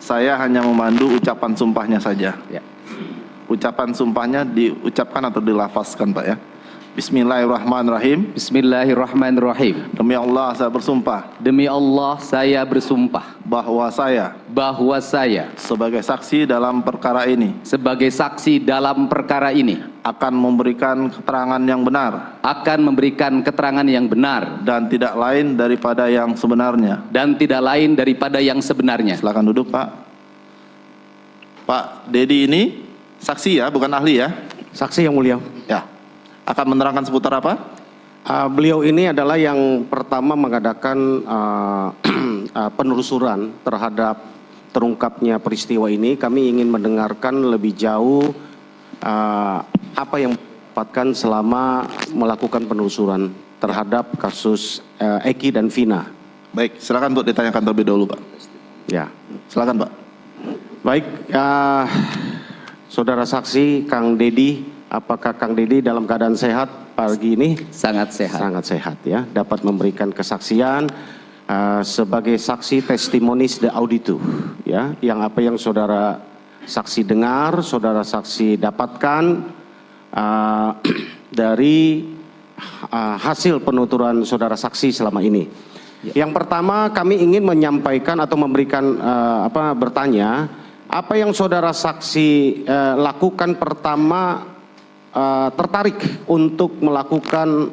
Saya hanya memandu ucapan sumpahnya saja. Ya. Ucapan sumpahnya diucapkan atau dilafazkan, Pak ya. Bismillahirrahmanirrahim. Bismillahirrahmanirrahim. Demi Allah saya bersumpah Demi Allah saya bersumpah bahwa saya sebagai saksi dalam perkara ini sebagai saksi dalam perkara ini akan memberikan keterangan yang benar dan tidak lain daripada yang sebenarnya. Silakan duduk, Pak. Pak Dedi ini saksi ya, bukan ahli ya? Saksi yang mulia. Ya. Akan menerangkan seputar apa? Beliau ini adalah yang pertama mengadakan penelusuran terhadap terungkapnya peristiwa ini. Kami ingin mendengarkan lebih jauh apa yang dapatkan selama melakukan penelusuran terhadap kasus Eki dan Vina. Baik, silakan untuk ditanyakan terlebih dahulu, Pak. Ya, Silakan, Pak. baik. Saudara saksi Kang Dedi, apakah Kang Dedi dalam keadaan sehat pagi ini? Sangat sehat. Sangat sehat ya, dapat memberikan kesaksian sebagai saksi testimonis de auditu ya, yang apa yang saudara saksi dengar, saudara saksi dapatkan dari hasil penuturan saudara saksi selama ini. Ya. Yang pertama kami ingin menyampaikan atau memberikan bertanya, apa yang saudara saksi lakukan pertama tertarik untuk melakukan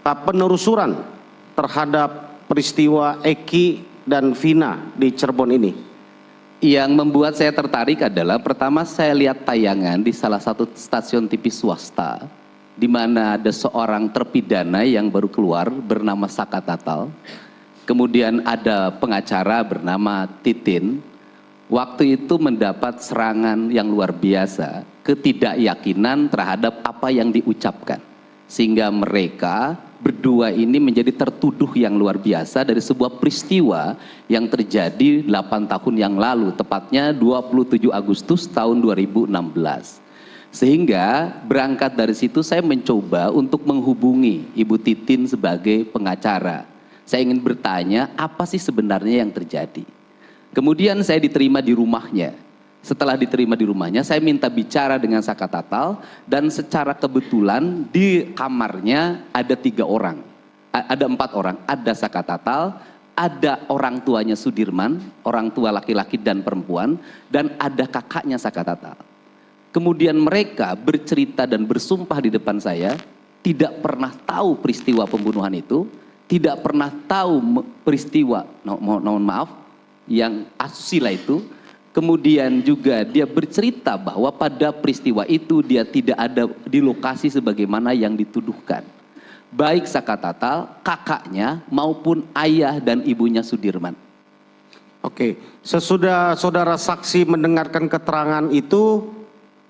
penelusuran terhadap peristiwa Eki dan Vina di Cirebon ini? Yang membuat saya tertarik adalah pertama saya lihat tayangan di salah satu stasiun TV swasta di mana ada seorang terpidana yang baru keluar bernama Saka Tatal. Kemudian ada pengacara bernama Titin. Waktu itu mendapat serangan yang luar biasa, ketidakyakinan terhadap apa yang diucapkan. Sehingga mereka berdua ini menjadi tertuduh yang luar biasa dari sebuah peristiwa yang terjadi 8 tahun yang lalu, tepatnya 27 Agustus tahun 2016. Sehingga berangkat dari situ saya mencoba untuk menghubungi Ibu Titin sebagai pengacara. Saya ingin bertanya apa sih sebenarnya yang terjadi. Kemudian saya diterima di rumahnya. Setelah diterima di rumahnya, saya minta bicara dengan Saka Tatal dan secara kebetulan di kamarnya ada 3 orang. Ada 4 orang, ada Saka Tatal, ada orang tuanya Sudirman, orang tua laki-laki dan perempuan, dan ada kakaknya Saka Tatal. Kemudian mereka bercerita dan bersumpah di depan saya, tidak pernah tahu peristiwa pembunuhan itu, tidak pernah tahu peristiwa, mohon maaf, yang asusila itu. Kemudian juga dia bercerita bahwa pada peristiwa itu dia tidak ada di lokasi sebagaimana yang dituduhkan. Baik Saka Tatal, kakaknya maupun ayah dan ibunya Sudirman. Oke, sesudah saudara saksi mendengarkan keterangan itu,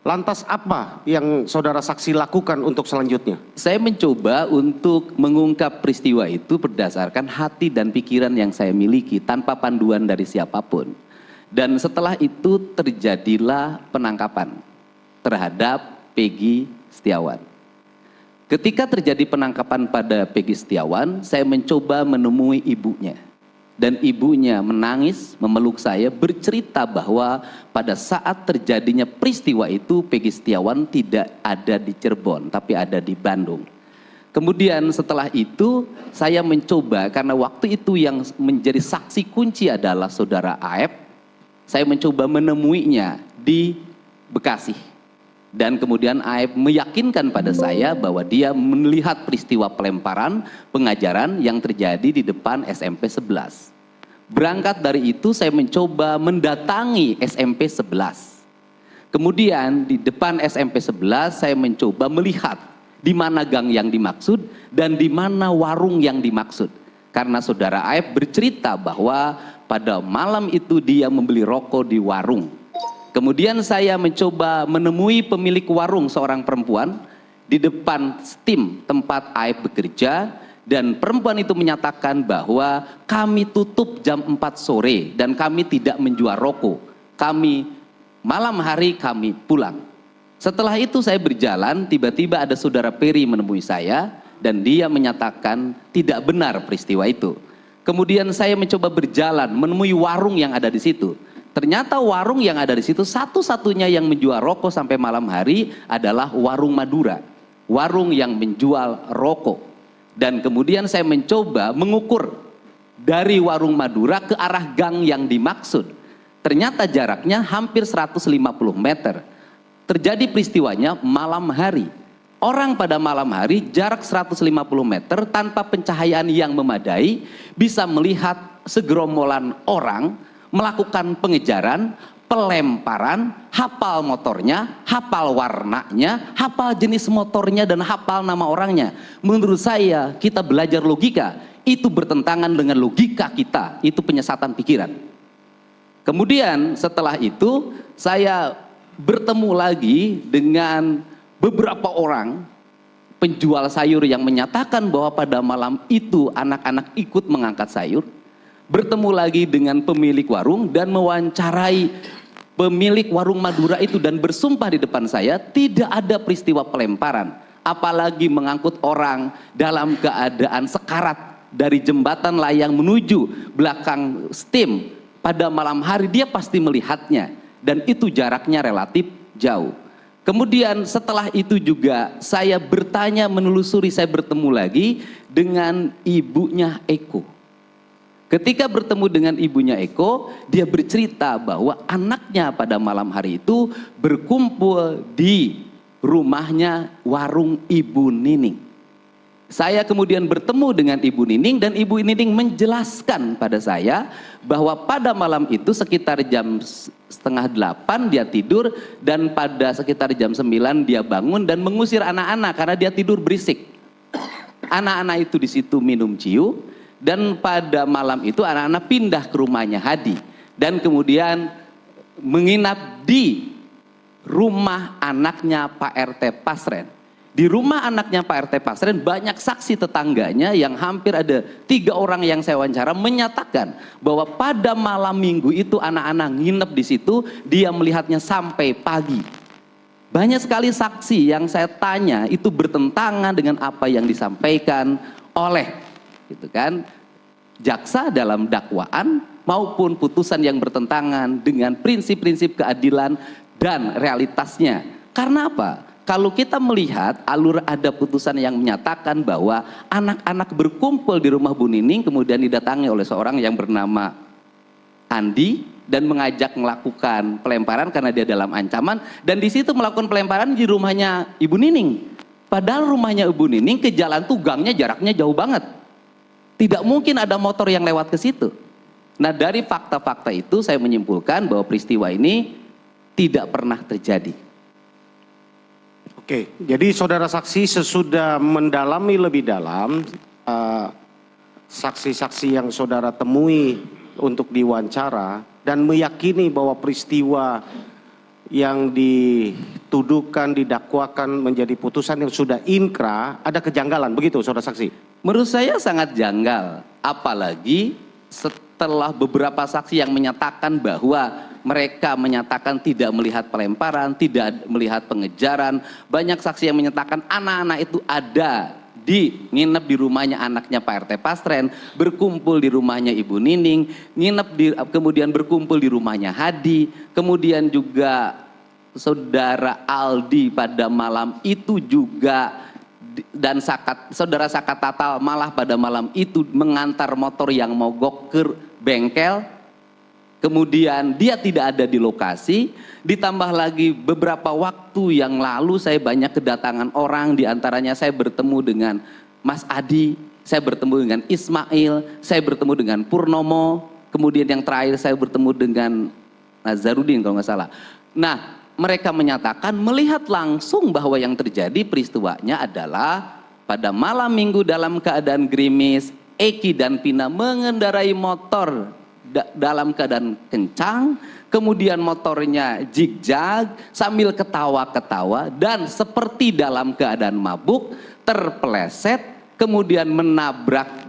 lantas apa yang saudara saksi lakukan untuk selanjutnya? Saya mencoba untuk mengungkap peristiwa itu berdasarkan hati dan pikiran yang saya miliki tanpa panduan dari siapapun. Dan setelah itu terjadilah penangkapan terhadap Peggy Setiawan. Ketika terjadi penangkapan pada Peggy Setiawan, saya mencoba menemui ibunya. Dan ibunya menangis, memeluk saya, bercerita bahwa pada saat terjadinya peristiwa itu Peggy Setiawan tidak ada di Cirebon, tapi ada di Bandung. Kemudian setelah itu saya mencoba, karena waktu itu yang menjadi saksi kunci adalah saudara Aep, saya mencoba menemuinya di Bekasi. Dan kemudian Aep meyakinkan pada saya bahwa dia melihat peristiwa pelemparan pengajaran yang terjadi di depan SMP 11. Berangkat dari itu saya mencoba mendatangi SMP 11. Kemudian di depan SMP 11 saya mencoba melihat di mana gang yang dimaksud dan di mana warung yang dimaksud. Karena saudara Aep bercerita bahwa pada malam itu dia membeli rokok di warung. Kemudian saya mencoba menemui pemilik warung, seorang perempuan, di depan steam tempat Aep bekerja. Dan perempuan itu menyatakan bahwa kami tutup jam 4 sore dan kami tidak menjual rokok. Malam hari kami pulang. Setelah itu saya berjalan, tiba-tiba ada saudara Peri menemui saya dan dia menyatakan tidak benar peristiwa itu. Kemudian saya mencoba berjalan menemui warung yang ada di situ Ternyata warung yang ada di situ satu-satunya yang menjual rokok sampai malam hari adalah warung Madura. Warung yang menjual rokok. Dan kemudian saya mencoba mengukur dari warung Madura ke arah gang yang dimaksud. Ternyata jaraknya hampir 150 meter. Terjadi peristiwanya malam hari. Orang pada malam hari jarak 150 meter tanpa pencahayaan yang memadai bisa melihat segerombolan orang melakukan pengejaran, pelemparan, hafal motornya, hafal warnanya, hafal jenis motornya, dan hafal nama orangnya. Menurut saya, kita belajar logika, itu bertentangan dengan logika kita, itu penyesatan pikiran. Kemudian setelah itu, saya bertemu lagi dengan beberapa orang penjual sayur yang menyatakan bahwa pada malam itu anak-anak ikut mengangkat sayur. Bertemu lagi dengan pemilik warung dan mewawancarai pemilik warung Madura itu dan bersumpah di depan saya tidak ada peristiwa pelemparan, apalagi mengangkut orang dalam keadaan sekarat dari jembatan layang menuju belakang STIM pada malam hari. Dia pasti melihatnya dan itu jaraknya relatif jauh. Kemudian setelah itu juga saya bertanya, menelusuri, saya bertemu lagi dengan ibunya Eko. Ketika bertemu dengan ibunya Eko, dia bercerita bahwa anaknya pada malam hari itu berkumpul di rumahnya warung Ibu Nining. Saya kemudian bertemu dengan Ibu Nining dan Ibu Nining menjelaskan pada saya bahwa pada malam itu sekitar jam setengah 8 dia tidur dan pada sekitar jam 9 dia bangun dan mengusir anak-anak karena dia tidur berisik. Anak-anak itu di situ minum ciu. Dan pada malam itu anak-anak pindah ke rumahnya Hadi. Dan kemudian menginap di rumah anaknya Pak RT Pasren. Di rumah anaknya Pak RT Pasren banyak saksi tetangganya yang hampir ada 3 orang yang saya wawancara menyatakan bahwa pada malam minggu itu anak-anak nginep di situ, dia melihatnya sampai pagi. Banyak sekali saksi yang saya tanya itu bertentangan dengan apa yang disampaikan oleh gitu kan, jaksa dalam dakwaan maupun putusan yang bertentangan dengan prinsip-prinsip keadilan dan realitasnya. Karena apa? Kalau kita melihat alur ada putusan yang menyatakan bahwa anak-anak berkumpul di rumah Bu Nining kemudian didatangi oleh seorang yang bernama Andi dan mengajak melakukan pelemparan karena dia dalam ancaman, dan di situ melakukan pelemparan di rumahnya Ibu Nining. Padahal rumahnya Ibu Nining ke jalan tuh gangnya jaraknya jauh banget. Tidak mungkin ada motor yang lewat ke situ. Nah, dari fakta-fakta itu saya menyimpulkan bahwa peristiwa ini tidak pernah terjadi. Oke, jadi saudara saksi sesudah mendalami lebih dalam saksi-saksi yang saudara temui untuk diwawancara dan meyakini bahwa peristiwa yang dituduhkan, didakwakan menjadi putusan yang sudah inkrah, ada kejanggalan, begitu saudara saksi? Menurut saya sangat janggal, apalagi setelah beberapa saksi yang menyatakan bahwa mereka menyatakan tidak melihat pelemparan, tidak melihat pengejaran. Banyak saksi yang menyatakan anak-anak itu ada nginep di rumahnya anaknya Pak RT Pasren, berkumpul di rumahnya Ibu Nining, kemudian berkumpul di rumahnya Hadi, kemudian juga saudara Aldi pada malam itu juga, dan saudara Sakat Tatal malah pada malam itu mengantar motor yang mogok ke bengkel. Kemudian dia tidak ada di lokasi, ditambah lagi beberapa waktu yang lalu saya banyak kedatangan orang, diantaranya saya bertemu dengan Mas Adi, saya bertemu dengan Ismail, saya bertemu dengan Purnomo, kemudian yang terakhir saya bertemu dengan Nazarudin kalau nggak salah. Nah, mereka menyatakan melihat langsung bahwa yang terjadi peristiwanya adalah pada malam minggu dalam keadaan gerimis, Eki dan Pina mengendarai motor dalam keadaan kencang, kemudian motornya zigzag sambil ketawa-ketawa dan seperti dalam keadaan mabuk terpeleset, kemudian menabrak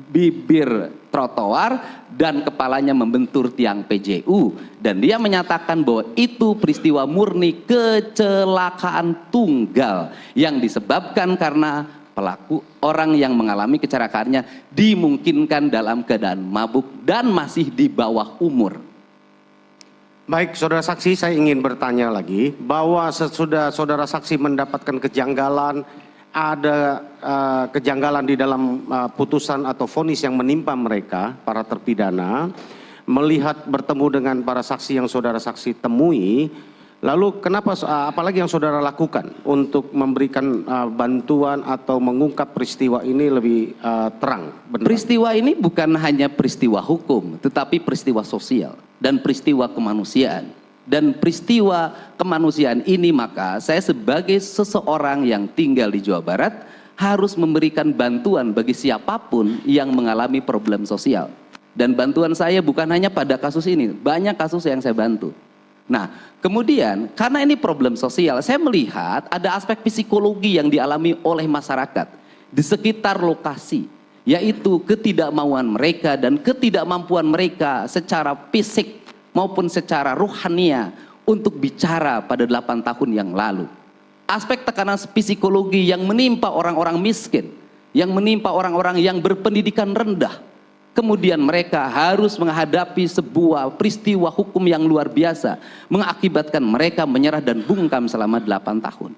bibir trotoar dan kepalanya membentur tiang PJU, dan dia menyatakan bahwa itu peristiwa murni kecelakaan tunggal yang disebabkan karena pelaku orang yang mengalami kecelakaannya dimungkinkan dalam keadaan mabuk dan masih di bawah umur. Baik, saudara saksi, saya ingin bertanya lagi bahwa sesudah saudara saksi mendapatkan kejanggalan, ada kejanggalan di dalam putusan atau vonis yang menimpa mereka, para terpidana, melihat bertemu dengan para saksi yang saudara saksi temui, lalu kenapa, apalagi yang saudara lakukan untuk memberikan bantuan atau mengungkap peristiwa ini lebih terang? Benar? Peristiwa ini bukan hanya peristiwa hukum, tetapi peristiwa sosial dan peristiwa kemanusiaan. Dan peristiwa kemanusiaan ini maka saya sebagai seseorang yang tinggal di Jawa Barat harus memberikan bantuan bagi siapapun yang mengalami problem sosial. Dan bantuan saya bukan hanya pada kasus ini, banyak kasus yang saya bantu. Nah, kemudian karena ini problem sosial, saya melihat ada aspek psikologi yang dialami oleh masyarakat di sekitar lokasi, yaitu ketidakmauan mereka dan ketidakmampuan mereka secara fisik maupun secara ruhania untuk bicara pada 8 tahun yang lalu. Aspek tekanan psikologi yang menimpa orang-orang miskin, yang menimpa orang-orang yang berpendidikan rendah. Kemudian mereka harus menghadapi sebuah peristiwa hukum yang luar biasa, mengakibatkan mereka menyerah dan bungkam selama 8 tahun.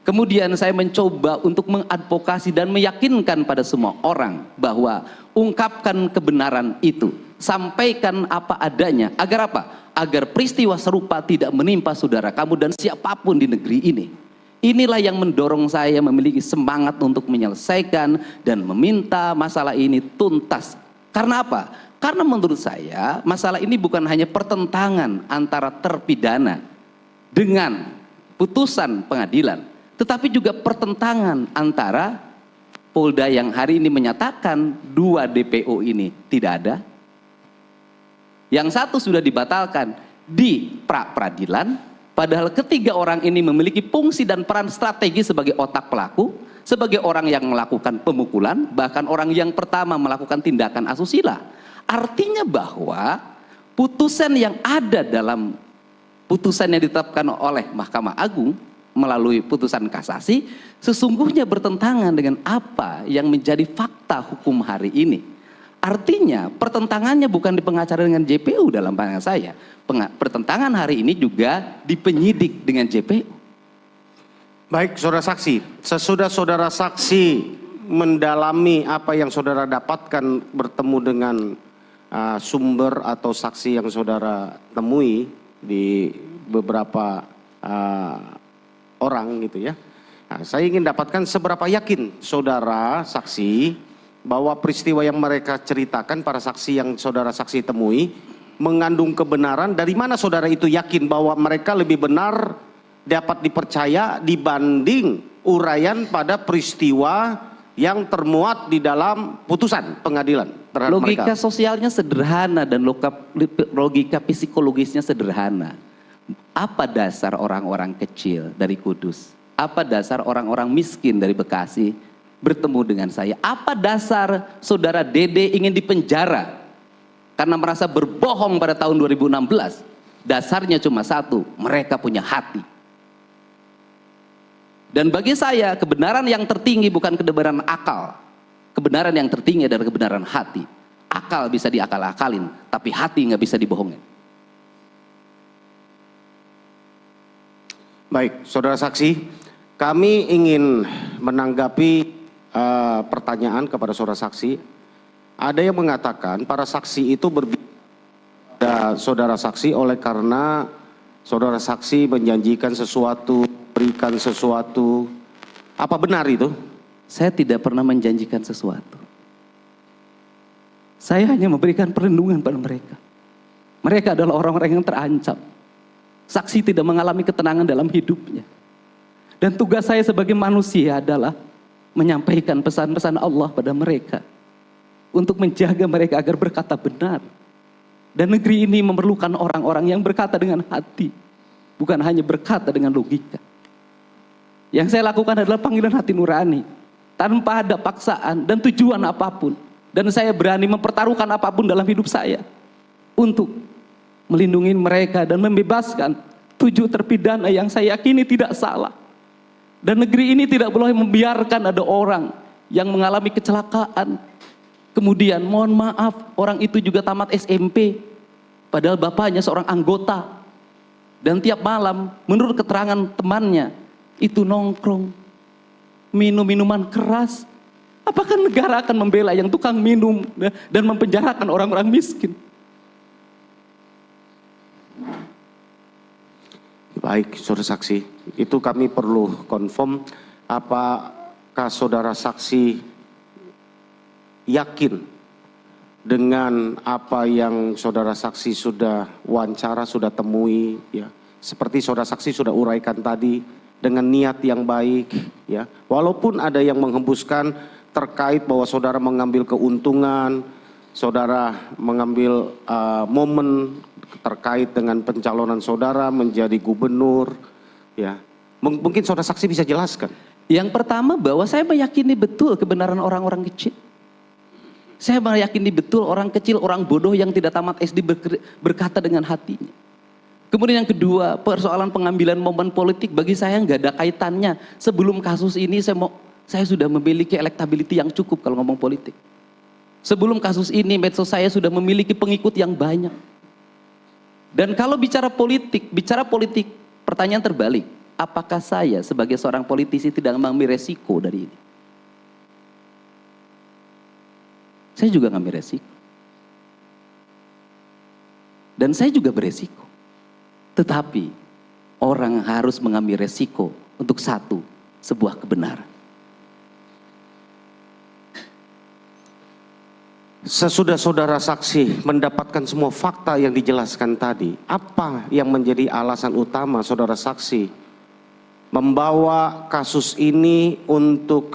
Kemudian saya mencoba untuk mengadvokasi dan meyakinkan pada semua orang bahwa ungkapkan kebenaran itu, sampaikan apa adanya. Agar apa? Agar peristiwa serupa tidak menimpa saudara kamu dan siapapun di negeri ini. Inilah yang mendorong saya memiliki semangat untuk menyelesaikan dan meminta masalah ini tuntas. Karena apa? Karena menurut saya masalah ini bukan hanya pertentangan antara terpidana dengan putusan pengadilan, tetapi juga pertentangan antara Polda yang hari ini menyatakan 2 DPO ini tidak ada, yang satu sudah dibatalkan di pra-peradilan, padahal ketiga orang ini memiliki fungsi dan peran strategi sebagai otak pelaku, sebagai orang yang melakukan pemukulan, bahkan orang yang pertama melakukan tindakan asusila. Artinya bahwa putusan yang ada dalam putusan yang ditetapkan oleh Mahkamah Agung melalui putusan kasasi sesungguhnya bertentangan dengan apa yang menjadi fakta hukum hari ini. Artinya pertentangannya bukan di pengacara dengan JPU dalam pandangan saya. Pertentangan hari ini juga di penyidik dengan JPU. Baik, saudara saksi, sesudah saudara saksi mendalami apa yang saudara dapatkan bertemu dengan sumber atau saksi yang saudara temui di beberapa orang gitu ya. Nah, saya ingin dapatkan seberapa yakin saudara saksi bahwa peristiwa yang mereka ceritakan, para saksi yang saudara saksi temui mengandung kebenaran. Dari mana saudara itu yakin bahwa mereka lebih benar, dapat dipercaya dibanding uraian pada peristiwa yang termuat di dalam putusan pengadilan terhadap logika mereka? Sosialnya sederhana dan logika psikologisnya sederhana. Apa dasar orang-orang kecil dari Kudus? Apa dasar orang-orang miskin dari Bekasi bertemu dengan saya? Apa dasar saudara Dede ingin dipenjara karena merasa berbohong pada tahun 2016? Dasarnya cuma satu, mereka punya hati. Dan bagi saya kebenaran yang tertinggi bukan kebenaran akal. Kebenaran yang tertinggi adalah kebenaran hati. Akal bisa diakal-akalin, tapi hati nggak bisa dibohongin. Baik, saudara saksi, kami ingin menanggapi pertanyaan kepada saudara saksi. Ada yang mengatakan para saksi itu berbeda saudara saksi oleh karena saudara saksi menjanjikan sesuatu, berikan sesuatu. Apa benar itu? Saya tidak pernah menjanjikan sesuatu. Saya hanya memberikan perlindungan pada mereka. Mereka adalah orang-orang yang terancam. Saksi tidak mengalami ketenangan dalam hidupnya. Dan tugas saya sebagai manusia adalah menyampaikan pesan-pesan Allah pada mereka. Untuk menjaga mereka agar berkata benar. Dan negeri ini memerlukan orang-orang yang berkata dengan hati. Bukan hanya berkata dengan logika. Yang saya lakukan adalah panggilan hati nurani. Tanpa ada paksaan dan tujuan apapun. Dan saya berani mempertaruhkan apapun dalam hidup saya. Untuk melindungi mereka dan membebaskan 7 terpidana yang saya yakini tidak salah. Dan negeri ini tidak boleh membiarkan ada orang yang mengalami kecelakaan. Kemudian mohon maaf, orang itu juga tamat SMP. Padahal bapaknya seorang anggota Dan tiap malam, menurut keterangan temannya, itu nongkrong, minum minuman keras. Apakah negara akan membela yang tukang minum dan mempenjarakan orang-orang miskin? Baik, saudara saksi, itu kami perlu confirm, apakah saudara saksi yakin dengan apa yang saudara saksi sudah wawancara, sudah temui, ya, seperti saudara saksi sudah uraikan tadi, dengan niat yang baik, ya, walaupun ada yang menghembuskan terkait bahwa saudara mengambil keuntungan, saudara mengambil momen terkait dengan pencalonan saudara menjadi gubernur, ya, mungkin saudara saksi bisa jelaskan. Yang pertama, bahwa saya meyakini betul kebenaran orang-orang kecil. Saya meyakini betul orang kecil, orang bodoh yang tidak tamat SD berkata dengan hatinya. Kemudian yang kedua, persoalan pengambilan momen politik bagi saya nggak ada kaitannya. Sebelum kasus ini saya sudah memiliki elektability yang cukup kalau ngomong politik. Sebelum kasus ini medsos saya sudah memiliki pengikut yang banyak. Dan kalau bicara politik, pertanyaan terbalik. Apakah saya sebagai seorang politisi tidak mengambil resiko dari ini? Saya juga ngambil resiko. Dan saya juga beresiko. Tetapi orang harus mengambil resiko untuk sebuah kebenaran. Sesudah saudara saksi mendapatkan semua fakta yang dijelaskan tadi, apa yang menjadi alasan utama saudara saksi membawa kasus ini untuk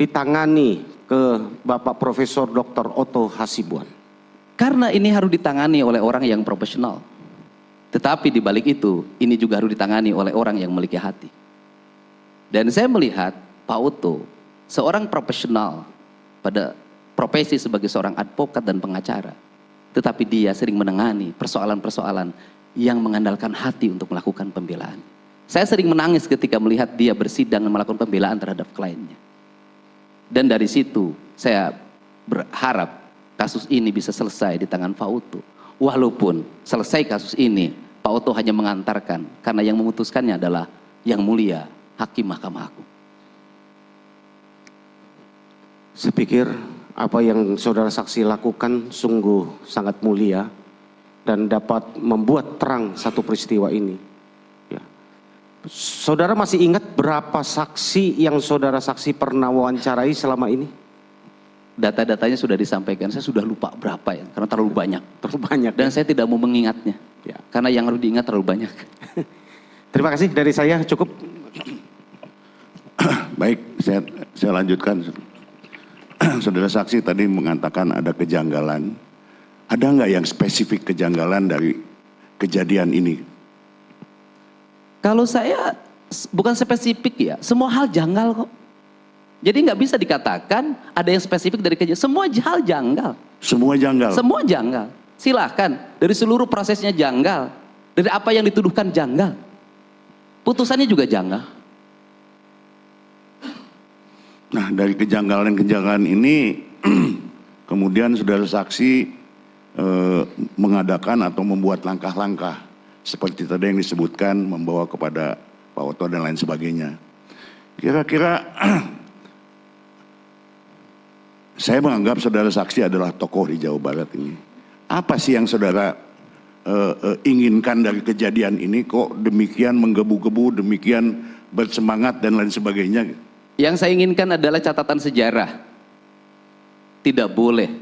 ditangani ke Bapak Profesor Dr. Otto Hasibuan? Karena ini harus ditangani oleh orang yang profesional. Tetapi di balik itu, ini juga harus ditangani oleh orang yang memiliki hati. Dan saya melihat Pak Otto, seorang profesional pada profesi sebagai seorang advokat dan pengacara. Tetapi dia sering menangani persoalan-persoalan yang mengandalkan hati untuk melakukan pembelaan. Saya sering menangis ketika melihat dia bersidang dan melakukan pembelaan terhadap kliennya. Dan dari situ saya berharap kasus ini bisa selesai di tangan Pak Otto. Walaupun selesai kasus ini, Pak Otto hanya mengantarkan, karena yang memutuskannya adalah Yang Mulia Hakim Mahkamah Agung. Saya pikir apa yang saudara saksi lakukan sungguh sangat mulia dan dapat membuat terang satu peristiwa ini. Ya. Saudara masih ingat berapa saksi yang saudara saksi pernah wawancarai selama ini? Data-datanya sudah disampaikan, saya sudah lupa berapa ya, karena terlalu banyak. Terlalu banyak. Dan saya tidak mau mengingatnya, Ya. karena yang harus diingat terlalu banyak. Terima kasih, dari saya cukup. Baik, saya lanjutkan. Saudara saksi tadi mengatakan ada kejanggalan. Ada nggak yang spesifik kejanggalan dari kejadian ini? Kalau saya bukan spesifik ya, semua hal janggal kok. Jadi nggak bisa dikatakan ada yang spesifik dari kejadian. Semua hal janggal. Semua janggal? Semua janggal. Silahkan, dari seluruh prosesnya janggal. Dari apa yang dituduhkan janggal. Putusannya juga janggal. Nah, dari kejanggalan-kejanggalan ini kemudian saudara saksi mengadakan atau membuat langkah-langkah seperti tadi yang disebutkan, membawa kepada Pak Otto dan lain sebagainya. Kira-kira saya menganggap saudara saksi adalah tokoh di Jawa Barat ini. Apa sih yang saudara inginkan dari kejadian ini, kok demikian menggebu-gebu, demikian bersemangat dan lain sebagainya? Yang saya inginkan adalah catatan sejarah. Tidak boleh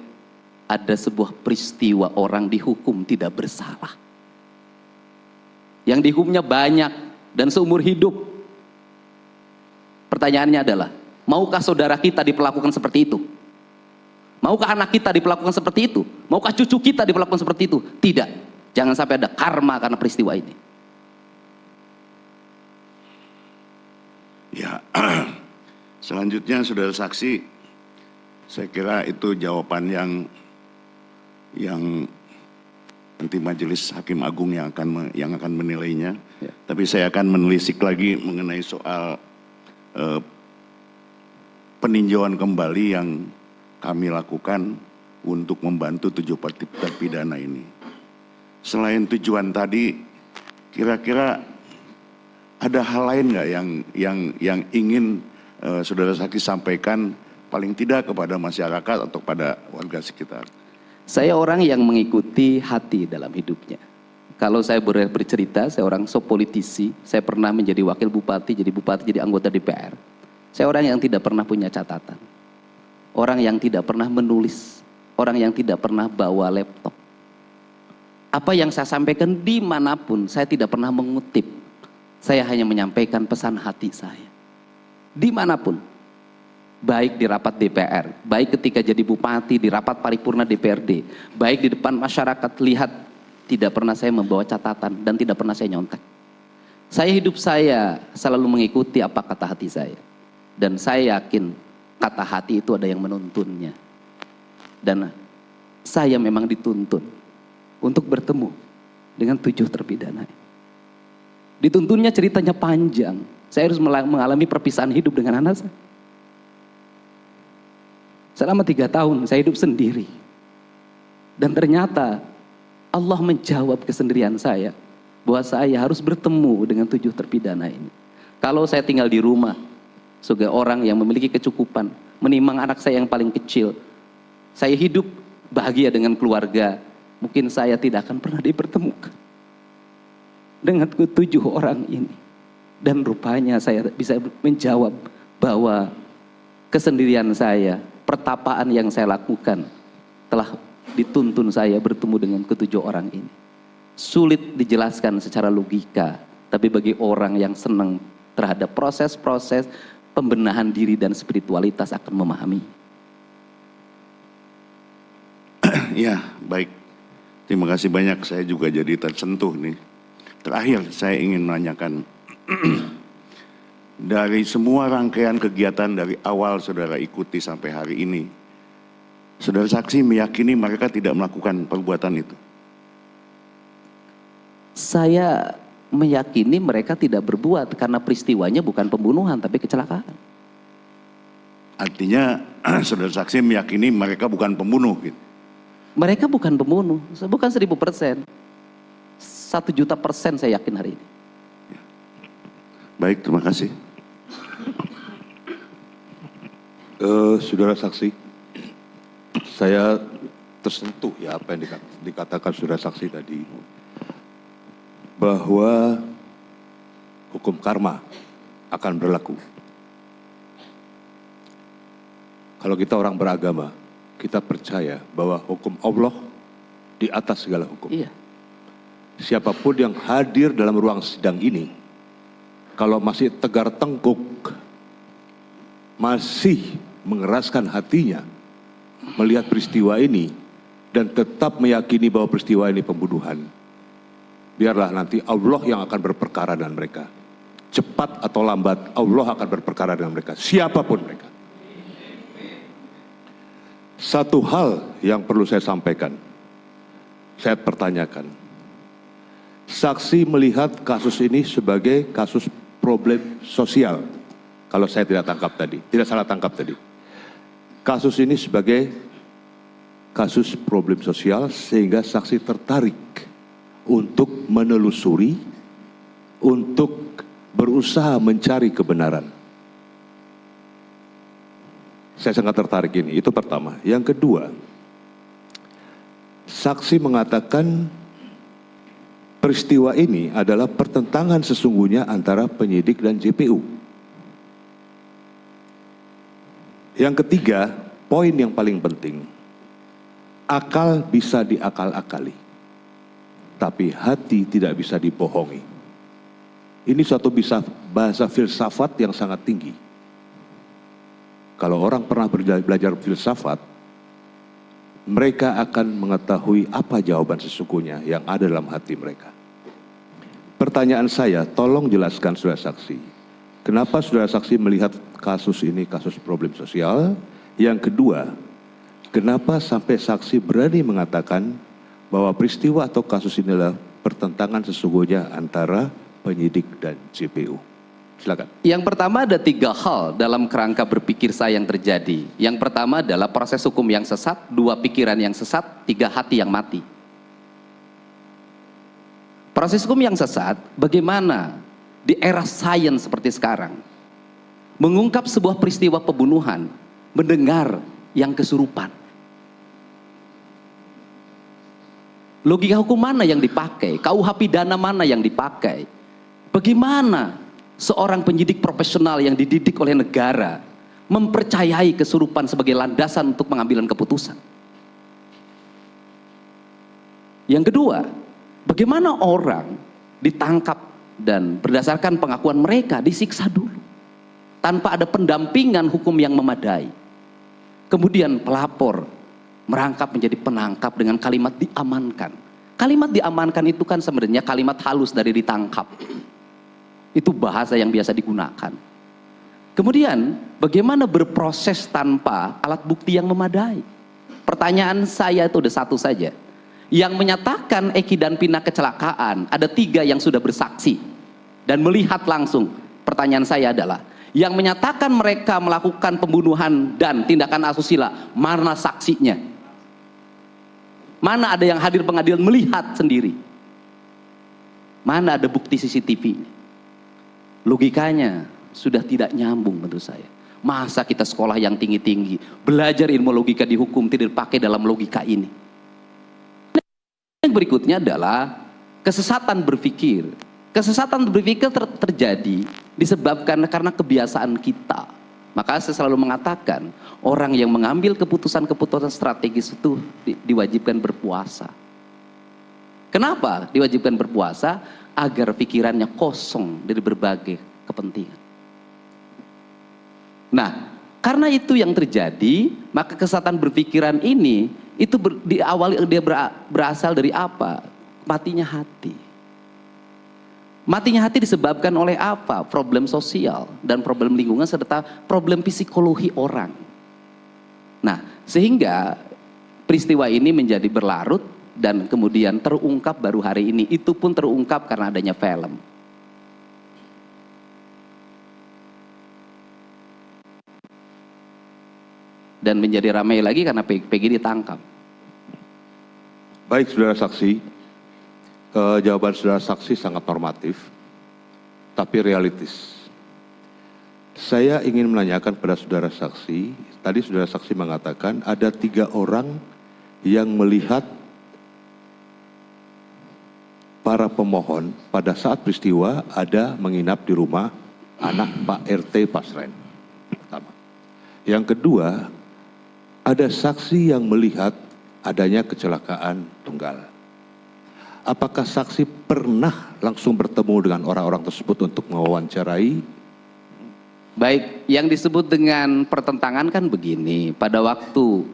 ada sebuah peristiwa orang dihukum tidak bersalah. Yang dihukumnya banyak dan seumur hidup. Pertanyaannya adalah, maukah saudara kita diperlakukan seperti itu? Maukah anak kita diperlakukan seperti itu? Maukah cucu kita diperlakukan seperti itu? Tidak. Jangan sampai ada karma karena peristiwa ini. Ya, selanjutnya saudara saksi, saya kira itu jawaban yang nanti Majelis Hakim Agung yang akan menilainya. Ya. Tapi saya akan menelisik lagi mengenai soal peninjauan kembali yang kami lakukan untuk membantu 7 terpidana ini. Selain tujuan tadi, kira-kira ada hal lain nggak yang ingin saudara saksi sampaikan paling tidak kepada masyarakat atau pada warga sekitar? Saya orang yang mengikuti hati dalam hidupnya. Kalau saya boleh bercerita, saya orang politisi, saya pernah menjadi wakil bupati, jadi anggota DPR. Saya orang yang tidak pernah punya catatan. Orang yang tidak pernah menulis, orang yang tidak pernah bawa laptop. Apa yang saya sampaikan dimanapun, saya tidak pernah mengutip. Saya hanya menyampaikan pesan hati saya. Dimanapun. Baik di rapat DPR, baik ketika jadi bupati, di rapat paripurna DPRD, baik di depan masyarakat, lihat, tidak pernah saya membawa catatan dan tidak pernah saya nyontek. Hidup saya selalu mengikuti apa kata hati saya. Dan saya yakin kata hati itu ada yang menuntunnya. Dan saya memang dituntun untuk bertemu dengan 7 terpidana. Dituntunnya ceritanya panjang. Saya harus mengalami perpisahan hidup dengan anak saya. Selama 3 tahun saya hidup sendiri. Dan ternyata Allah menjawab kesendirian saya. Bahwa saya harus bertemu dengan 7 terpidana ini. Kalau saya tinggal di rumah sebagai orang yang memiliki kecukupan, menimang anak saya yang paling kecil, saya hidup bahagia dengan keluarga, mungkin saya tidak akan pernah dipertemukan dengan 7 orang ini. Dan rupanya saya bisa menjawab bahwa kesendirian saya, pertapaan yang saya lakukan telah dituntun saya bertemu dengan 7 orang ini. Sulit dijelaskan secara logika, tapi bagi orang yang senang terhadap proses-proses pembenahan diri dan spiritualitas akan memahami. Ya, baik. Terima kasih banyak, saya juga jadi tersentuh nih. Terakhir saya ingin menanyakan, dari semua rangkaian kegiatan dari awal saudara ikuti sampai hari ini, saudara saksi meyakini mereka tidak melakukan perbuatan itu? Saya meyakini mereka tidak berbuat karena peristiwanya bukan pembunuhan tapi kecelakaan. Artinya saudara saksi meyakini mereka bukan pembunuh gitu? Mereka bukan pembunuh, bukan 1000%. 1.000.000% saya yakin hari ini. Baik, terima kasih. Saudara saksi, saya tersentuh ya apa yang dikatakan saudara saksi tadi, bahwa hukum karma akan berlaku. Kalau kita orang beragama, kita percaya bahwa hukum Allah di atas segala hukum. Iya. Siapapun yang hadir dalam ruang sidang ini, kalau masih tegar tengkuk, masih mengeraskan hatinya melihat peristiwa ini dan tetap meyakini bahwa peristiwa ini pembunuhan, biarlah nanti Allah yang akan berperkara dengan mereka. Cepat atau lambat Allah akan berperkara dengan mereka, siapapun mereka. Satu hal yang perlu saya sampaikan, saya pertanyakan. Saksi melihat kasus ini sebagai kasus problem sosial. Kalau saya tidak salah tangkap tadi. Kasus ini sebagai kasus problem sosial sehingga saksi tertarik untuk menelusuri, untuk berusaha mencari kebenaran. Saya sangat tertarik ini, itu pertama. Yang kedua, saksi mengatakan peristiwa ini adalah pertentangan sesungguhnya antara penyidik dan JPU. Yang ketiga, poin yang paling penting, akal bisa diakal-akali, tapi hati tidak bisa dibohongi. Ini suatu bahasa filsafat yang sangat tinggi. Kalau orang pernah belajar filsafat, mereka akan mengetahui apa jawaban sesungguhnya yang ada dalam hati mereka. Pertanyaan saya, tolong jelaskan saudara saksi, kenapa saudara saksi melihat kasus ini kasus problem sosial? Yang kedua, kenapa sampai saksi berani mengatakan bahwa peristiwa atau kasus ini adalah pertentangan sesungguhnya antara penyidik dan JPU? Silakan. Yang pertama ada 3 hal dalam kerangka berpikir saya yang terjadi. Yang pertama adalah proses hukum yang sesat, 2 pikiran yang sesat, 3 hati yang mati. Proses hukum yang sesat, bagaimana di era sains seperti sekarang, mengungkap sebuah peristiwa pembunuhan, mendengar yang kesurupan. Logika hukum mana yang dipakai? KUH pidana mana yang dipakai? Bagaimana seorang penyidik profesional yang dididik oleh negara mempercayai kesurupan sebagai landasan untuk pengambilan keputusan? Yang kedua, bagaimana orang ditangkap dan berdasarkan pengakuan mereka disiksa dulu tanpa ada pendampingan hukum yang memadai. Kemudian pelapor merangkap menjadi penangkap dengan kalimat diamankan. Kalimat diamankan itu kan sebenarnya kalimat halus dari ditangkap. Itu bahasa yang biasa digunakan. Kemudian bagaimana berproses tanpa alat bukti yang memadai? Pertanyaan saya itu ada satu saja. Yang menyatakan Eki dan Pina kecelakaan, ada 3 yang sudah bersaksi dan melihat langsung. Pertanyaan saya adalah, yang menyatakan mereka melakukan pembunuhan dan tindakan asusila, mana saksinya? Mana ada yang hadir pengadilan melihat sendiri? Mana ada bukti CCTV? Logikanya sudah tidak nyambung menurut saya. Masa kita sekolah yang tinggi-tinggi, belajar ilmu logika di hukum tidak dipakai dalam logika ini? Yang berikutnya adalah kesesatan berpikir. Kesesatan berpikir terjadi disebabkan karena kebiasaan kita. Maka saya selalu mengatakan, orang yang mengambil keputusan-keputusan strategis itu diwajibkan berpuasa. Kenapa diwajibkan berpuasa? Agar pikirannya kosong dari berbagai kepentingan. Nah, karena itu yang terjadi, maka kesesatan berpikiran ini itu dia berasal dari apa? Matinya hati. Matinya hati disebabkan oleh apa? Problem sosial dan problem lingkungan serta problem psikologi orang. Nah, sehingga peristiwa ini menjadi berlarut dan kemudian terungkap baru hari ini. Itu pun terungkap karena adanya film. Dan menjadi ramai lagi karena Peggy ditangkap. Baik saudara saksi, jawaban saudara saksi sangat normatif, tapi realistis. Saya ingin menanyakan pada saudara saksi, tadi saudara saksi mengatakan ada 3 orang yang melihat para pemohon pada saat peristiwa ada menginap di rumah anak Pak RT Pasren. Pertama. Yang kedua, ada saksi yang melihat adanya kecelakaan tunggal. Apakah saksi pernah langsung bertemu dengan orang-orang tersebut untuk mewawancarai? Baik, yang disebut dengan pertentangan kan begini, pada waktu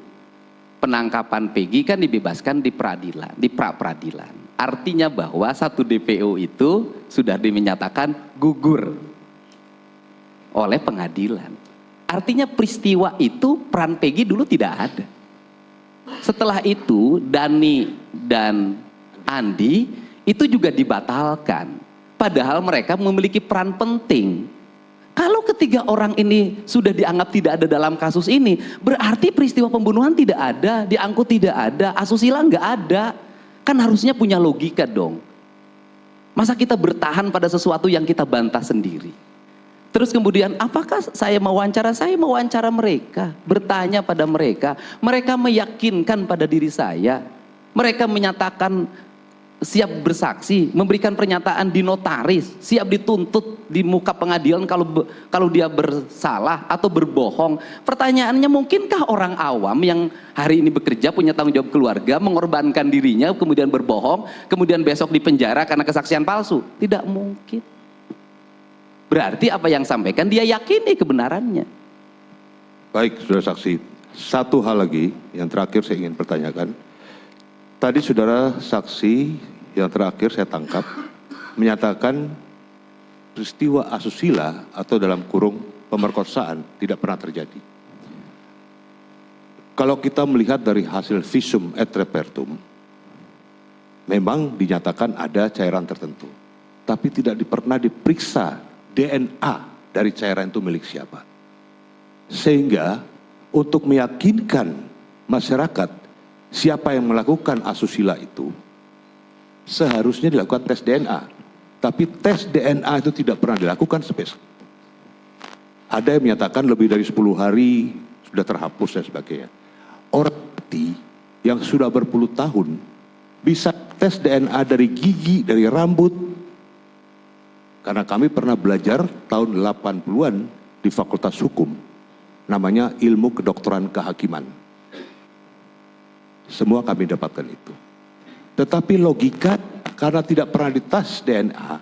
penangkapan Peggy kan dibebaskan di peradilan, di pra-peradilan. Artinya bahwa satu DPO itu sudah dinyatakan gugur oleh pengadilan. Artinya peristiwa itu peran Peggy dulu tidak ada. Setelah itu Dani dan Andi itu juga dibatalkan. Padahal mereka memiliki peran penting. Kalau ketiga orang ini sudah dianggap tidak ada dalam kasus ini, berarti peristiwa pembunuhan tidak ada, diangkut tidak ada, asusila nggak ada. Kan harusnya punya logika dong. Masa kita bertahan pada sesuatu yang kita bantah sendiri? Terus kemudian, apakah saya mewawancara? Saya mewawancara mereka, bertanya pada mereka. Mereka meyakinkan pada diri saya. Mereka menyatakan siap bersaksi, memberikan pernyataan di notaris, siap dituntut di muka pengadilan kalau dia bersalah atau berbohong. Pertanyaannya, mungkinkah orang awam yang hari ini bekerja, punya tanggung jawab keluarga, mengorbankan dirinya, kemudian berbohong, kemudian besok dipenjara karena kesaksian palsu? Tidak mungkin. Berarti apa yang sampaikan dia yakini kebenarannya. Baik, saudara saksi. Satu hal lagi yang terakhir saya ingin pertanyakan. Tadi saudara saksi yang terakhir saya tangkap menyatakan peristiwa asusila atau dalam kurung pemerkosaan tidak pernah terjadi. Kalau kita melihat dari hasil visum et repertum, memang dinyatakan ada cairan tertentu, tapi tidak pernah diperiksa DNA dari cairan itu milik siapa. Sehingga untuk meyakinkan masyarakat siapa yang melakukan asusila itu, seharusnya dilakukan tes DNA. Tapi tes DNA itu tidak pernah dilakukan sampai sekarang. Ada yang menyatakan lebih dari 10 hari sudah terhapus dan sebagainya. Orang mati yang sudah berpuluh tahun bisa tes DNA dari gigi, dari rambut. Karena kami pernah belajar tahun 80-an di Fakultas Hukum, namanya ilmu kedokteran kehakiman. Semua kami dapatkan itu. Tetapi logika karena tidak pernah dites DNA,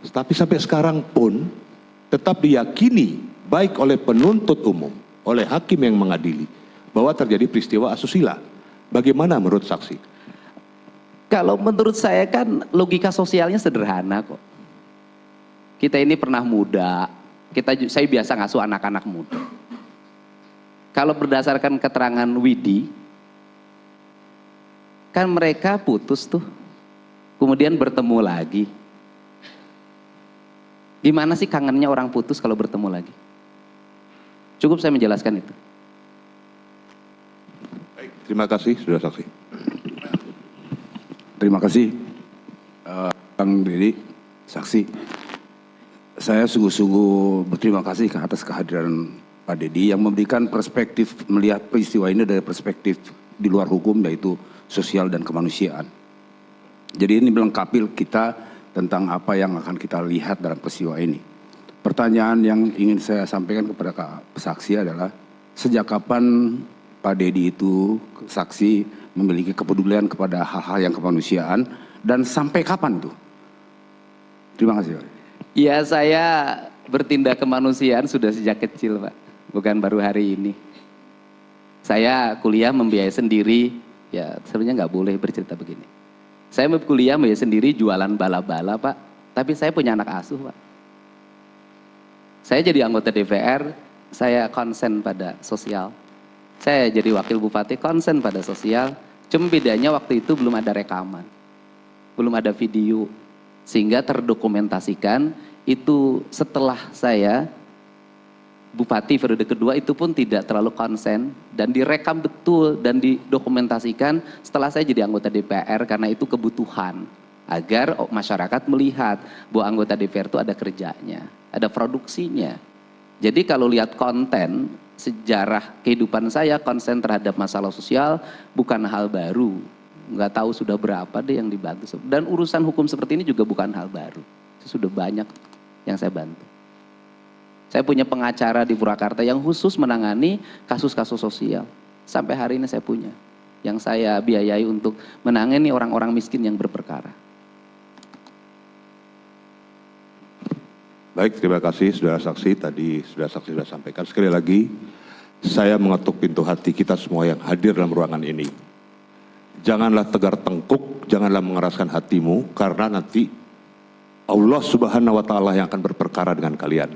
tetapi sampai sekarang pun tetap diyakini baik oleh penuntut umum, oleh hakim yang mengadili, bahwa terjadi peristiwa asusila. Bagaimana menurut saksi? Kalau menurut saya kan logika sosialnya sederhana kok. Kita ini pernah muda, saya biasa ngasuh anak-anak muda. Kalau berdasarkan keterangan Widi, kan mereka putus tuh, kemudian bertemu lagi. Gimana sih kangennya orang putus kalau bertemu lagi? Cukup saya menjelaskan itu. Baik, terima kasih sudah saksi. Terima kasih, Bang Dedi, saksi. Saya sungguh-sungguh berterima kasih atas kehadiran Pak Dedi yang memberikan perspektif melihat peristiwa ini dari perspektif di luar hukum, yaitu sosial dan kemanusiaan. Jadi ini melengkapi kita tentang apa yang akan kita lihat dalam peristiwa ini. Pertanyaan yang ingin saya sampaikan kepada saksi adalah, sejak kapan Pak Dedi itu saksi memiliki kepedulian kepada hal-hal yang kemanusiaan, dan sampai kapan tuh? Terima kasih Pak. Ya, saya bertindak kemanusiaan sudah sejak kecil Pak, bukan baru hari ini. Saya kuliah membiayai sendiri, ya sebenarnya nggak boleh bercerita begini. Saya mau kuliah membiayai sendiri, jualan bala-bala Pak, tapi saya punya anak asuh Pak. Saya jadi anggota DPR, saya konsen pada sosial. Saya jadi wakil bupati, konsen pada sosial. Cuma bedanya waktu itu belum ada rekaman, belum ada video, sehingga terdokumentasikan itu setelah saya bupati periode kedua itu pun tidak terlalu konsen dan direkam betul dan didokumentasikan setelah saya jadi anggota DPR, karena itu kebutuhan agar masyarakat melihat bahwa anggota DPR itu ada kerjanya, ada produksinya. Jadi kalau lihat konten sejarah kehidupan saya, konsen terhadap masalah sosial bukan hal baru. Nggak tahu sudah berapa deh yang dibantu. Dan urusan hukum seperti ini juga bukan hal baru. Sudah banyak yang saya bantu. Saya punya pengacara di Purwakarta yang khusus menangani kasus-kasus sosial. Sampai hari ini saya punya. Yang saya biayai untuk menangani orang-orang miskin yang berperkara. Baik, terima kasih saudara saksi. Tadi saudara saksi sudah sampaikan. Sekali lagi, saya mengetuk pintu hati kita semua yang hadir dalam ruangan ini. Janganlah tegar tengkuk, janganlah mengeraskan hatimu, karena nanti Allah Subhanahu wa Ta'ala yang akan berperkara dengan kalian.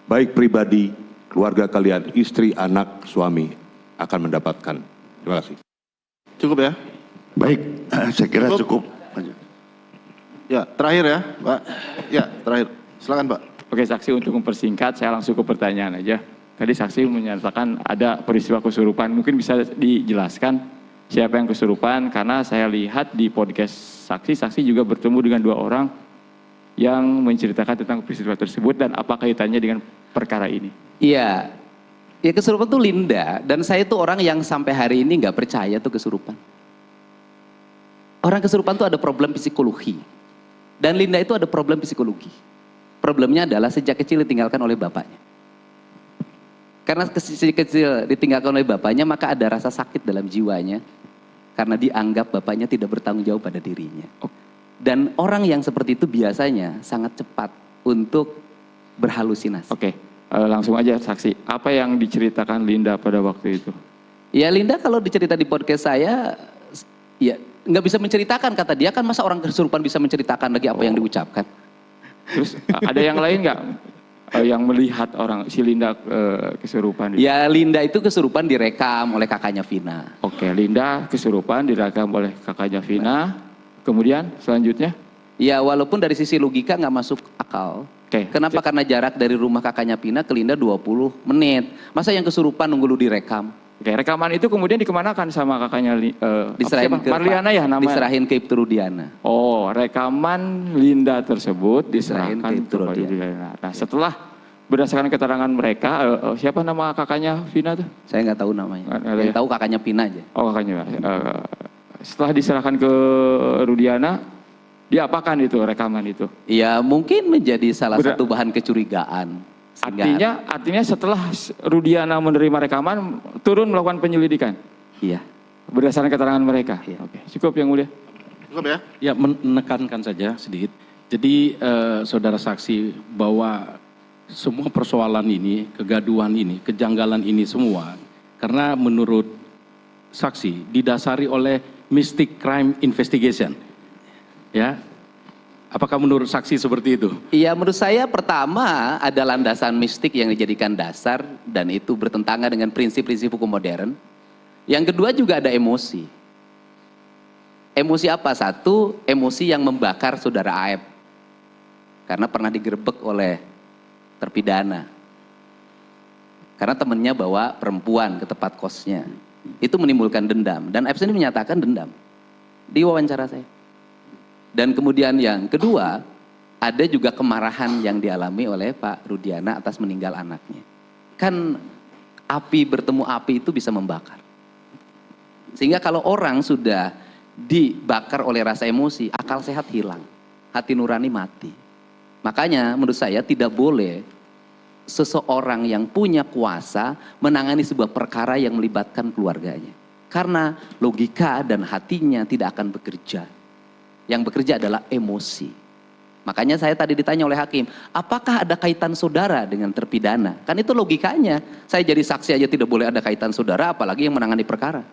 Baik pribadi, keluarga kalian, istri, anak, suami akan mendapatkan. Terima kasih. Cukup ya? Baik, saya kira cukup. Ya, terakhir ya, Pak. Ya, terakhir. Silakan, Pak. Oke, saksi, untuk mempersingkat saya langsung ke pertanyaan aja. Tadi saksi menyatakan ada peristiwa kesurupan. Mungkin bisa dijelaskan siapa yang kesurupan, karena saya lihat di podcast saksi juga bertemu dengan 2 orang yang menceritakan tentang peristiwa tersebut dan apa kaitannya dengan perkara ini. Iya, ya kesurupan tuh Linda, dan saya tuh orang yang sampai hari ini nggak percaya tuh kesurupan. Orang kesurupan tuh ada problem psikologi, dan Linda itu ada problem psikologi. Problemnya adalah sejak kecil ditinggalkan oleh bapaknya. Karena sejak kecil ditinggalkan oleh bapaknya, maka ada rasa sakit dalam jiwanya, karena dianggap bapaknya tidak bertanggung jawab pada dirinya. Dan orang yang seperti itu biasanya sangat cepat untuk berhalusinasi. Oke, langsung aja saksi. Apa yang diceritakan Linda pada waktu itu? Ya Linda kalau dicerita di podcast saya, ya nggak bisa menceritakan, kata dia, kan masa orang kesurupan bisa menceritakan lagi apa yang diucapkan. Terus ada yang lain nggak yang melihat orang si Linda kesurupan? Ya Linda itu kesurupan direkam oleh kakaknya Vina. Oke, Linda kesurupan direkam oleh kakaknya Vina. Kemudian selanjutnya? Ya walaupun dari sisi logika nggak masuk akal. Oke. Kenapa? Karena jarak dari rumah kakaknya Vina ke Linda 20 menit. Masa yang kesurupan nunggu lu direkam? Oke, rekaman itu kemudian dikemanakan sama kakaknya Diserahin ke Marliana ya namanya? Diserahin ke Ibtu Rudiana. Oh, rekaman Linda tersebut Diserahin diserahkan ke Ibtu ke Rudiana. Rudiana. Nah, setelah berdasarkan keterangan mereka, siapa nama kakaknya Vina tuh? Saya nggak tahu namanya. Nggak tahu Yang ya? tahu kakaknya Pina aja. Oh, kakaknya. Setelah diserahkan ke Rudiana, diapakan itu rekaman itu? Ya mungkin menjadi salah satu bahan kecurigaan. Sehingga- Artinya setelah Rudiana menerima rekaman, turun melakukan penyelidikan Iya. berdasarkan keterangan mereka. Iya. Oke, cukup yang mulia. Cukup ya? Ya, menekankan saja sedikit. Jadi saudara saksi bahwa semua persoalan ini, kegaduhan ini, kejanggalan ini semua, karena menurut saksi didasari oleh Mystic Crime Investigation. Ya, apakah menurut saksi seperti itu? Iya, menurut saya pertama ada landasan mistik yang dijadikan dasar dan itu bertentangan dengan prinsip-prinsip hukum modern. Yang kedua juga ada emosi. Emosi apa? Satu, emosi yang membakar saudara Aep. Karena pernah digerebek oleh terpidana. Karena temannya bawa perempuan ke tempat kosnya. Itu menimbulkan dendam. Dan Aep sendiri menyatakan dendam. Di wawancara saya. Dan kemudian yang kedua, ada juga kemarahan yang dialami oleh Pak Rudiana atas meninggal anaknya. Kan api bertemu api itu bisa membakar. Sehingga kalau orang sudah dibakar oleh rasa emosi, akal sehat hilang. Hati nurani mati. Makanya menurut saya tidak boleh seseorang yang punya kuasa menangani sebuah perkara yang melibatkan keluarganya. Karena logika dan hatinya tidak akan bekerja. Yang bekerja adalah emosi. Makanya saya tadi ditanya oleh hakim, apakah ada kaitan saudara dengan terpidana? Kan itu logikanya. Saya jadi saksi aja tidak boleh ada kaitan saudara, apalagi yang menangani perkara.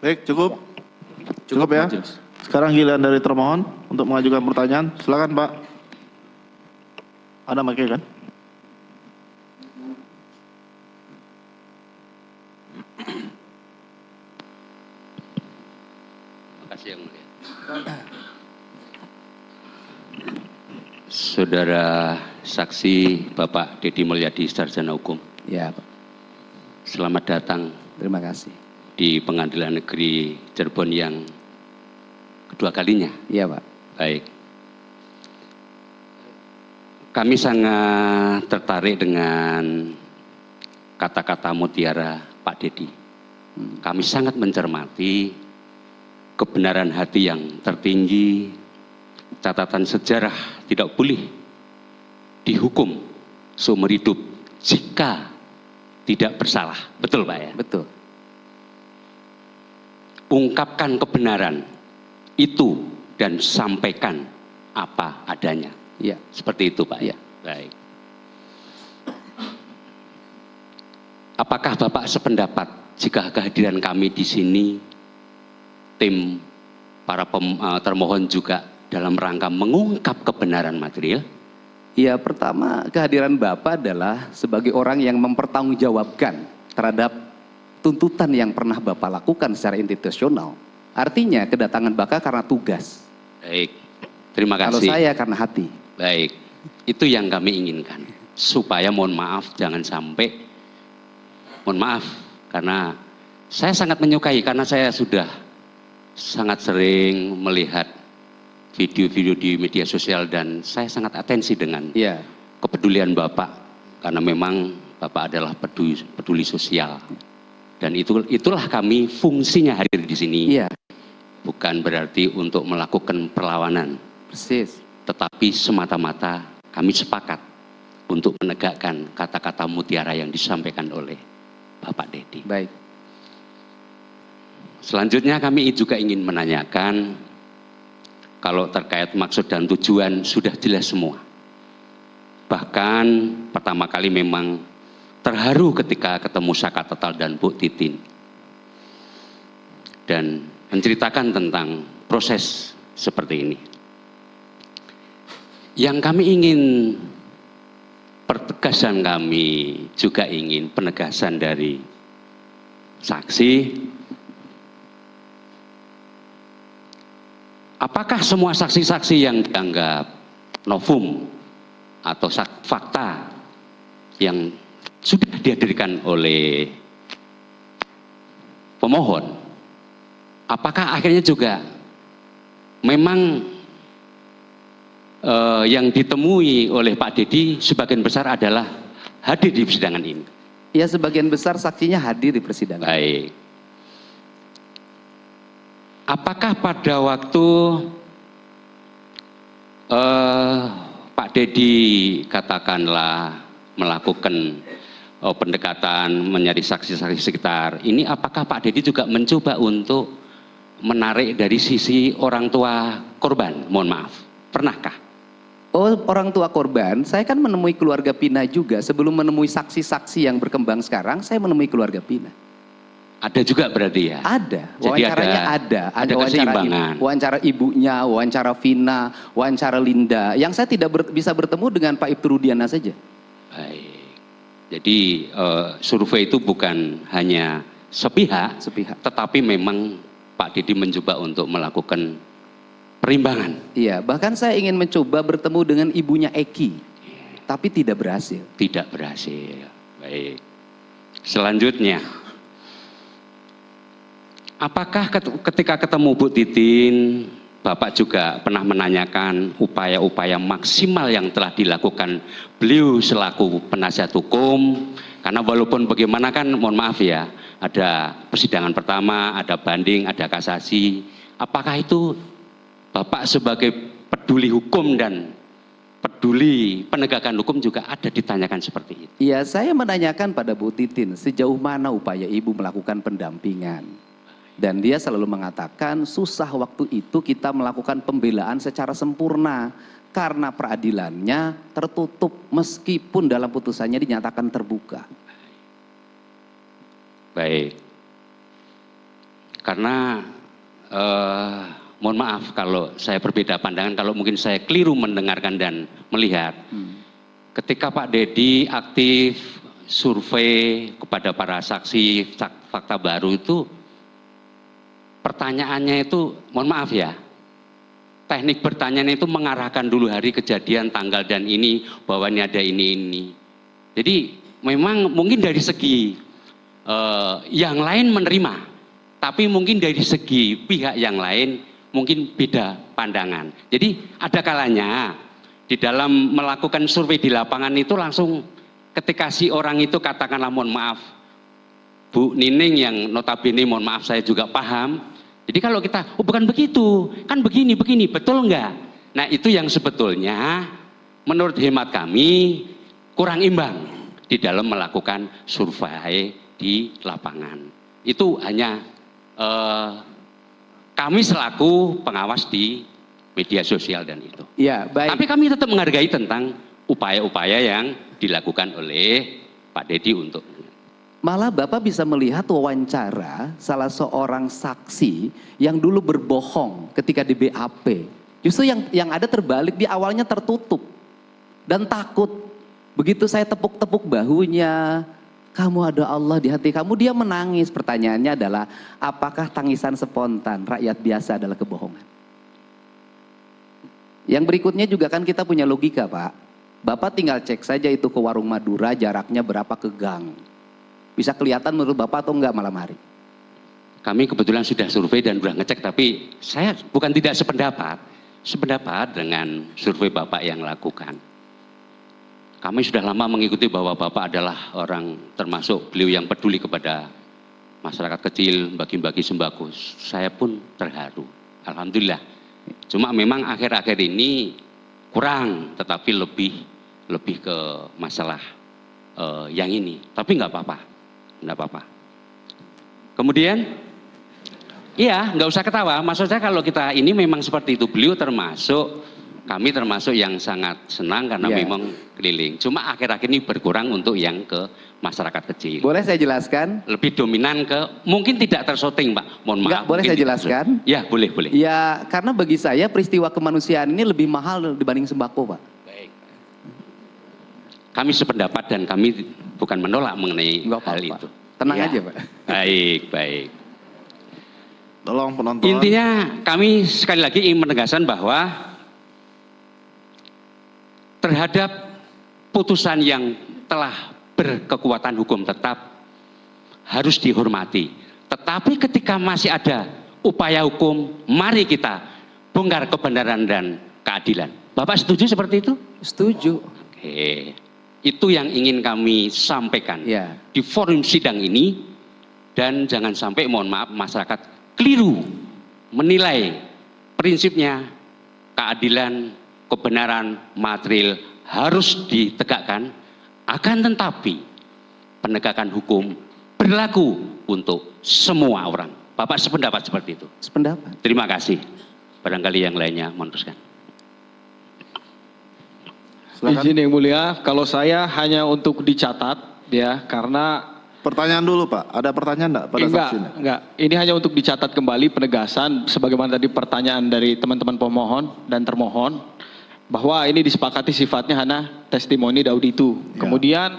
Baik, cukup. Cukup ya. Sekarang giliran dari termohon untuk mengajukan pertanyaan. Silakan Pak. Ada mic kan? Makasih yang mulia. Saudara saksi Bapak Dedi Mulyadi, Sarjana Hukum. Ya, Pak. Selamat datang Terima kasih. di Pengadilan Negeri Cirebon yang kedua kalinya. Iya, Pak. Baik. Kami sangat tertarik dengan kata-kata mutiara Pak Dedi. Kami sangat mencermati kebenaran hati yang tertinggi, catatan sejarah tidak boleh dihukum seumur hidup jika tidak bersalah. Betul Pak ya? Betul. Ungkapkan kebenaran itu dan sampaikan apa adanya. Iya. Seperti itu Pak ya? Baik. Apakah Bapak sependapat jika kehadiran kami di sini, tim para termohon juga dalam rangka mengungkap kebenaran material? Ya, pertama kehadiran Bapak adalah sebagai orang yang mempertanggungjawabkan terhadap tuntutan yang pernah Bapak lakukan secara institusional. Artinya kedatangan Bapak karena tugas. Baik, terima Kalau kasih. saya karena hati. Baik, itu yang kami inginkan. Supaya mohon maaf jangan sampai, mohon maaf karena saya sangat menyukai, karena saya sudah sangat sering melihat video-video di media sosial dan saya sangat atensi dengan Iya. kepedulian Bapak, karena memang Bapak adalah peduli sosial. Dan itulah kami fungsinya hadir di sini. Iya, Bukan berarti untuk melakukan perlawanan, persis. tetapi semata-mata kami sepakat untuk menegakkan kata-kata mutiara yang disampaikan oleh Bapak Dedi. Baik. Selanjutnya kami juga ingin menanyakan, kalau terkait maksud dan tujuan sudah jelas semua. Bahkan pertama kali memang terharu ketika ketemu Saka Tetal dan Bu Titin. Dan menceritakan tentang proses seperti ini. Yang kami ingin, pertegasan kami juga ingin penegasan dari saksi. Apakah semua saksi-saksi yang dianggap novum atau fakta yang sudah dihadirkan oleh pemohon, apakah akhirnya juga memang yang ditemui oleh Pak Dedi sebagian besar adalah hadir di persidangan ini? Ya, sebagian besar saksinya hadir di persidangan. Baik. Apakah pada waktu Pak Dedi katakanlah melakukan pendekatan mencari saksi-saksi sekitar ini, apakah Pak Dedi juga mencoba untuk menarik dari sisi orang tua korban? Mohon maaf, pernahkah? Oh, orang tua korban, saya kan menemui keluarga Pina juga. Sebelum menemui saksi-saksi yang berkembang sekarang, saya menemui keluarga Pina. Ada juga berarti ya? Ada, Jadi wawancaranya ada keseimbangan. Wawancara ibunya, wawancara Vina, wawancara Linda. Yang saya tidak bisa bertemu dengan Pak Ibtu Rudiana saja. Baik. Jadi survei itu bukan hanya sepihak, tetapi memang Pak Dedi mencoba untuk melakukan perimbangan. Iya, bahkan saya ingin mencoba bertemu dengan ibunya Eki, tapi tidak berhasil. Tidak berhasil. Baik. Selanjutnya, apakah ketika ketemu Bu Titin, Bapak juga pernah menanyakan upaya-upaya maksimal yang telah dilakukan beliau selaku penasihat hukum? Karena walaupun bagaimana kan, mohon maaf ya, ada persidangan pertama, ada banding, ada kasasi. Apakah itu Bapak sebagai peduli hukum dan peduli penegakan hukum juga ada ditanyakan seperti itu? Iya, saya menanyakan pada Bu Titin sejauh mana upaya ibu melakukan pendampingan. Dan dia selalu mengatakan susah waktu itu kita melakukan pembelaan secara sempurna karena peradilannya tertutup meskipun dalam putusannya dinyatakan terbuka. Baik. Karena mohon maaf kalau saya berbeda pandangan, kalau mungkin saya keliru mendengarkan dan melihat. Ketika Pak Dedi aktif survei kepada para saksi fakta baru itu, pertanyaannya itu, mohon maaf ya, teknik bertanya itu mengarahkan dulu hari kejadian, tanggal dan ini, bahwa ini ada ini. Jadi memang mungkin dari segi yang lain menerima, tapi mungkin dari segi pihak yang lain mungkin beda pandangan. Jadi ada kalanya di dalam melakukan survei di lapangan itu langsung ketika si orang itu katakanlah, mohon maaf, Bu Nining yang notabene mohon maaf saya juga paham. Jadi kalau kita, oh bukan begitu, kan begini, betul enggak? Nah itu yang sebetulnya menurut hemat kami kurang imbang di dalam melakukan survei di lapangan. Itu hanya kami selaku pengawas di media sosial dan itu. Ya, baik. Tapi kami tetap menghargai tentang upaya-upaya yang dilakukan oleh Pak Dedi untuk. Malah Bapak bisa melihat wawancara salah seorang saksi yang dulu berbohong ketika di BAP. Justru yang ada terbalik, di awalnya tertutup dan takut. Begitu saya tepuk-tepuk bahunya, kamu ada Allah di hati kamu, dia menangis. Pertanyaannya adalah, apakah tangisan spontan rakyat biasa adalah kebohongan? Yang berikutnya juga kan kita punya logika, Pak. Bapak tinggal cek saja itu ke warung Madura, jaraknya berapa ke gang. Bisa kelihatan menurut Bapak atau enggak malam hari? Kami kebetulan sudah survei dan sudah ngecek, tapi saya bukan tidak sependapat dengan survei Bapak yang lakukan. Kami sudah lama mengikuti bahwa Bapak adalah orang termasuk beliau yang peduli kepada masyarakat kecil, bagi-bagi sembako. Saya pun terharu, alhamdulillah. Cuma memang akhir-akhir ini kurang, tetapi lebih ke masalah yang ini. Tapi nggak apa-apa. Kemudian, iya nggak usah ketawa. Maksud saya kalau kita ini memang seperti itu. Beliau kami termasuk yang sangat senang karena memang keliling. Cuma akhir-akhir ini berkurang untuk yang ke masyarakat kecil. Boleh saya jelaskan? Lebih dominan ke, mungkin tidak tersyuting Pak. Mohon maaf. Boleh saya jelaskan? Ya boleh. Ya karena bagi saya peristiwa kemanusiaan ini lebih mahal dibanding sembako, Pak. Kami sependapat dan kami bukan menolak mengenai hal itu. Tenang ya. aja, Pak. Baik. Tolong penonton. Intinya kami sekali lagi ingin menegaskan bahwa terhadap putusan yang telah berkekuatan hukum tetap harus dihormati. Tetapi ketika masih ada upaya hukum, mari kita bongkar kebenaran dan keadilan. Bapak setuju seperti itu? Setuju. Oke. Itu yang ingin kami sampaikan Ya. di forum sidang ini, dan jangan sampai, mohon maaf, masyarakat keliru menilai prinsipnya keadilan, kebenaran material harus ditegakkan, akan tetapi penegakan hukum berlaku untuk semua orang. Bapak sependapat seperti itu? Sependapat. Terima kasih. Barangkali yang lainnya meneruskan. Izin yang mulia, kalau saya hanya untuk dicatat ya, karena Pertanyaan dulu Pak, ada pertanyaan enggak pada saksi ini? enggak. Ini hanya untuk dicatat kembali penegasan sebagaimana tadi pertanyaan dari teman-teman pemohon dan termohon bahwa ini disepakati sifatnya hanya testimoni auditu. Ya. Kemudian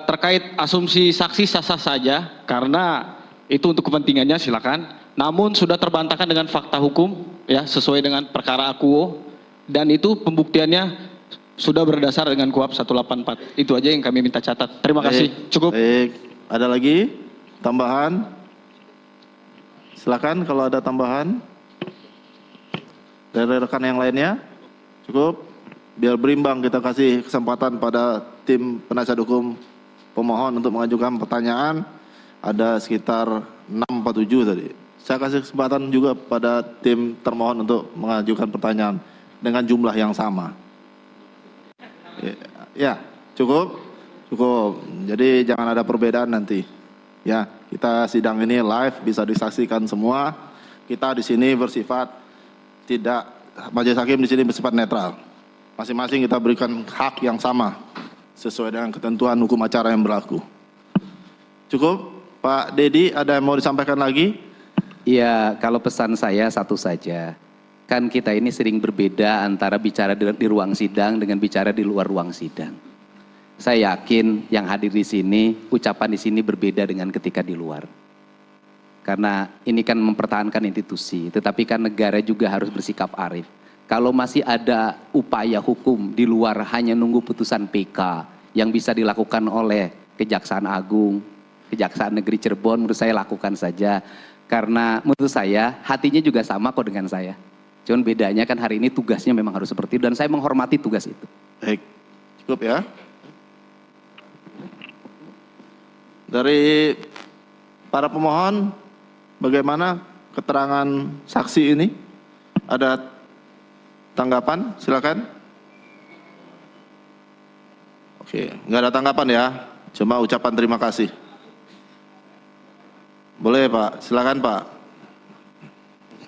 terkait asumsi saksi sah-sah saja karena itu untuk kepentingannya silakan. Namun sudah terbantahkan dengan fakta hukum ya sesuai dengan perkara akuo, dan itu pembuktiannya sudah berdasar dengan KUHP 184. Itu aja yang kami minta catat. Terima kasih. Cukup. Baik, ada lagi tambahan? Silakan kalau ada tambahan dari rekan yang lainnya. Cukup. Biar berimbang, kita kasih kesempatan pada tim penasihat hukum pemohon untuk mengajukan pertanyaan. Ada sekitar 647 tadi. Saya kasih kesempatan juga pada tim termohon untuk mengajukan pertanyaan dengan jumlah yang sama. Ya, cukup. Jadi jangan ada perbedaan nanti. Ya, kita sidang ini live, bisa disaksikan semua. Kita di sini bersifat tidak, majelis hakim di sini bersifat netral. Masing-masing kita berikan hak yang sama sesuai dengan ketentuan hukum acara yang berlaku. Cukup, Pak Dedi, ada yang mau disampaikan lagi? Ya, kalau pesan saya satu saja. Kan kita ini sering berbeda antara bicara di ruang sidang dengan bicara di luar ruang sidang. Saya yakin yang hadir di sini, ucapan di sini berbeda dengan ketika di luar. Karena ini kan mempertahankan institusi, tetapi kan negara juga harus bersikap arif. Kalau masih ada upaya hukum di luar hanya nunggu putusan PK yang bisa dilakukan oleh Kejaksaan Agung, Kejaksaan Negeri Cirebon, menurut saya lakukan saja. Karena menurut saya hatinya juga sama kok dengan saya. Cuman bedanya kan hari ini tugasnya memang harus seperti itu, dan saya menghormati tugas itu. Baik, cukup ya. Dari para pemohon, bagaimana keterangan saksi ini? Ada tanggapan? Silakan. Oke, nggak ada tanggapan ya, cuma ucapan terima kasih. Boleh Pak, silakan Pak.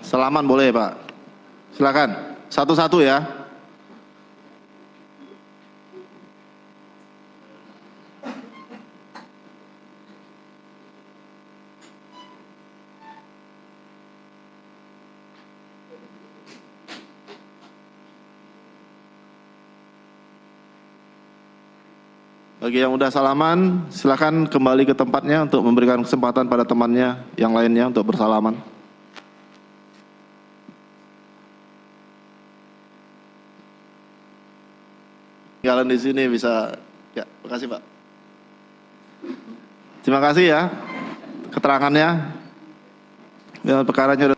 Salaman boleh Pak. Silakan, satu-satu ya. Bagi yang udah salaman, silakan kembali ke tempatnya untuk memberikan kesempatan pada temannya yang lainnya untuk bersalaman. Jalan di sini bisa, ya, makasih Pak. Terima kasih ya keterangannya. Ya, perkaranya